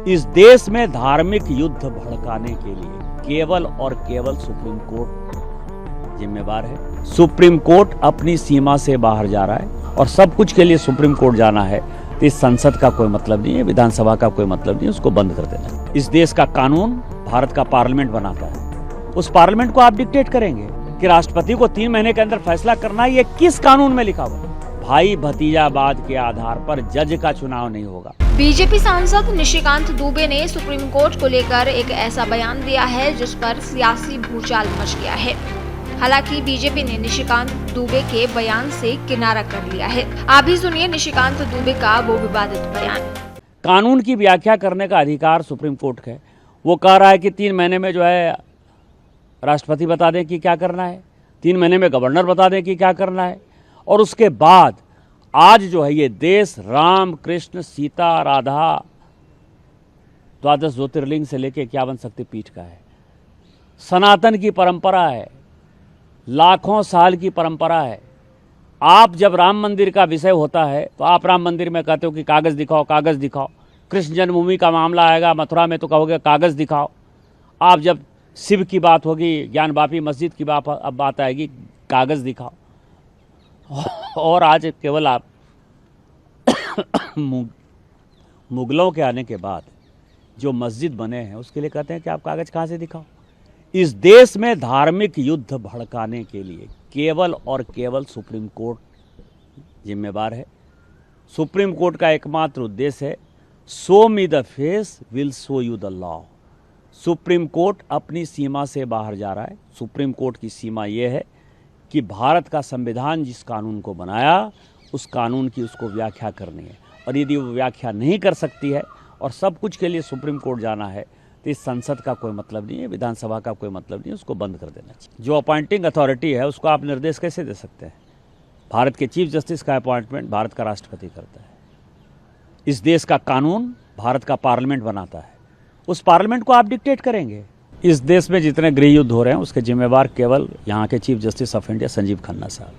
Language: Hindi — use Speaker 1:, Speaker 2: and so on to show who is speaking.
Speaker 1: इस देश में धार्मिक युद्ध भड़काने के लिए केवल और केवल सुप्रीम कोर्ट जिम्मेवार है। सुप्रीम कोर्ट अपनी सीमा से बाहर जा रहा है और सब कुछ के लिए सुप्रीम कोर्ट जाना है तो इस संसद का कोई मतलब नहीं है, विधानसभा का कोई मतलब नहीं है, उसको बंद कर देना। इस देश का कानून भारत का पार्लियामेंट बनाता है। उस पार्लियामेंट को आप डिक्टेट करेंगे कि राष्ट्रपति को 3 महीने के अंदर फैसला करना है। ये किस कानून में लिखा हुआ? भाई भतीजावाद के आधार पर जज का चुनाव नहीं होगा।
Speaker 2: बीजेपी सांसद निशिकांत दुबे ने सुप्रीम कोर्ट को लेकर एक ऐसा बयान दिया है जिस पर सियासी भूचाल मच गया है। हालांकि बीजेपी ने निशिकांत दुबे के बयान से किनारा कर लिया है। आप भी सुनिए निशिकांत दुबे का वो विवादित बयान।
Speaker 1: कानून की व्याख्या करने का अधिकार सुप्रीम कोर्ट का है। वो कह रहा है कि 3 महीने में जो है राष्ट्रपति बता दें कि क्या करना है, 3 महीने में गवर्नर बता दें कि क्या करना है, और उसके बाद आज जो है ये देश राम कृष्ण सीता राधा द्वादश ज्योतिर्लिंग से लेकर 51 शक्तिपीठ का है। सनातन की परंपरा है, लाखों साल की परंपरा है। आप जब राम मंदिर का विषय होता है तो आप राम मंदिर में कहते हो कि कागज़ दिखाओ, कागज़ दिखाओ। कृष्ण जन्मभूमि का मामला आएगा मथुरा में तो कहोगे कागज़ दिखाओ। आप जब शिव की बात होगी, ज्ञानवापी मस्जिद की बात आएगी, कागज़ दिखाओ। और आज केवल आप मुगलों के आने के बाद जो मस्जिद बने हैं उसके लिए कहते हैं कि आप कागज़ कहाँ से दिखाओ। इस देश में धार्मिक युद्ध भड़काने के लिए केवल और केवल सुप्रीम कोर्ट जिम्मेवार है। सुप्रीम कोर्ट का एकमात्र उद्देश्य है show me the face will show you the law. Supreme court अपनी सीमा से बाहर जा रहा है। सुप्रीम कोर्ट की सीमा ये है कि भारत का संविधान जिस कानून को बनाया उस कानून की उसको व्याख्या करनी है, और यदि वो व्याख्या नहीं कर सकती है और सब कुछ के लिए सुप्रीम कोर्ट जाना है तो इस संसद का कोई मतलब नहीं है, विधानसभा का कोई मतलब नहीं है, उसको बंद कर देना चाहिए। जो अपॉइंटिंग अथॉरिटी है उसको आप निर्देश कैसे दे सकते हैं? भारत के चीफ जस्टिस का अपॉइंटमेंट भारत का राष्ट्रपति करता है। इस देश का कानून भारत का पार्लियामेंट बनाता है। उस पार्लियामेंट को आप डिक्टेट करेंगे। इस देश में जितने गृह युद्ध हो रहे हैं उसके जिम्मेवार केवल यहाँ के chief justice of India Sanjeev Khanna साहब।